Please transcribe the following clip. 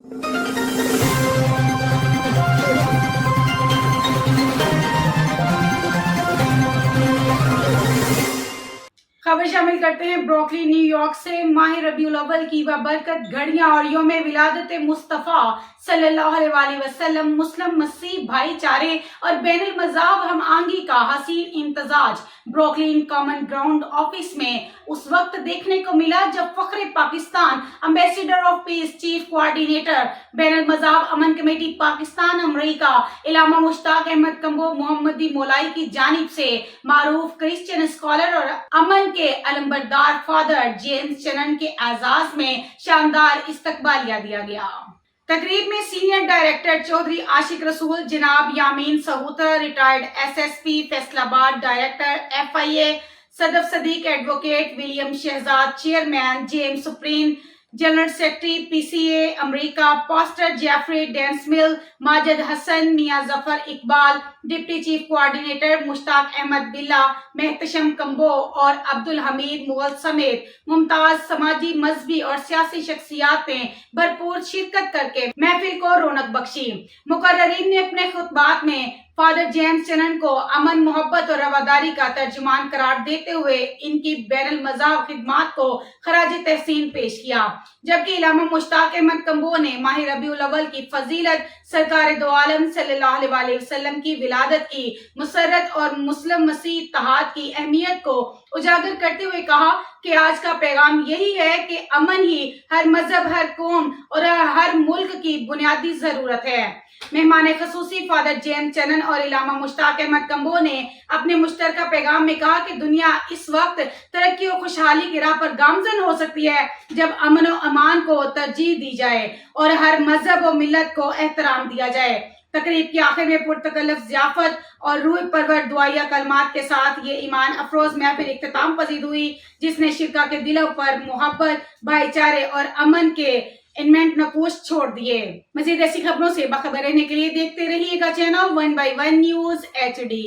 खबर शामिल करते हैं ब्रुकलिन न्यूयॉर्क से। माह रबीउल अव्वल की बबरकत घड़ियां और यौम विलादत मुस्तफ़ा सल्लल्लाहु अलैहि वसल्लम मुस्लिम मसीह भाईचारे और बैनुल मज़हब हम आंगी का हसीन इम्तजाज ब्रुकलिन कॉमन ग्राउंड ऑफिस में उस वक्त देखने को मिला जब फख्र Pakistan ambassador of peace chief coordinator बैनुल मज़हब अमन कमेटी पाकिस्तान अमरीका इलामा मुश्ताक अहमद कंबो मोहम्मदी मौलाई की जानिब से मारूफ क्रिश्चियन स्कॉलर और अमन के अलंबरदार फादर जेम्स चनन के एजाज में शानदार इस्तकबालिया दिया गया। तकरीब में सीनियर डायरेक्टर चौधरी आशिक रसूल, जनाब यामीन सहूतर, retired SSP Faisalabad, director FIA Sadaf Sadiq, advocate William Shahzad, chairman James supreme, general secretary PCA America pastor Jeffrey डेंसमिल, माजिद हसन, मियां Zafar Iqbal, deputy chief coordinator Mushtaq Ahmad Billa, Mohtasham combo और अब्दुल हमीद मुगल समेत मुमताज समाजी, मजहबी और सियासी शख्सियात ने भरपूर शिरकत करके महफिल को रौनक बख्शी। मुकर्ररीन ने अपने खुतबात में फादर जेम्स चनन को अमन, मोहब्बत और रवादारी का तर्जुमान करार देते हुए इनकी बैनुल मज़हब खिदमात को खराज तहसीन पेश किया, जबकि इलामा मुश्ताक अहमद कंबो ने माह रबीउल अव्वल की फजीलत, सरकार दो आलम सल्लल्लाहु अलैहि वसल्लम की विलादत की मुसर्रत और मुस्लिम मसीह इत्तेहाद की अहमियत को उजागर करते हुए कहा कि आज का पैगाम यही है कि अमन ही हर मजहब, हर कौम और हर मुल्क की बुनियादी जरूरत है। मेहमान खसूसी फादर जेम्स चनन और इलामा मुश्ताक अहमद कंबो ने अपने मुश्तरका पैगाम में कहा कि दुनिया इस वक्त तरक्की और खुशहाली की राह पर गामजन हो सकती है जब अमन और अमान को तरजीह दी जाए और हर मजहब और मिल्लत को एहतराम दिया जाए। तकरीब के आखिर में पुरतकल्लुफ ज़ियाफत और रूह परवर दुआया कलमात के साथ ये ईमान अफरोज महफिल इख्तिताम पजीद हुई, जिसने शिरका के दिलों पर मोहब्बत, भाईचारे और अमन के इनमेंट नकूश छोड़ दिए। मज़ीद ऐसी खबरों से बाखबर रहने के लिए देखते रहिएगा चैनल 1x1 न्यूज़ HD।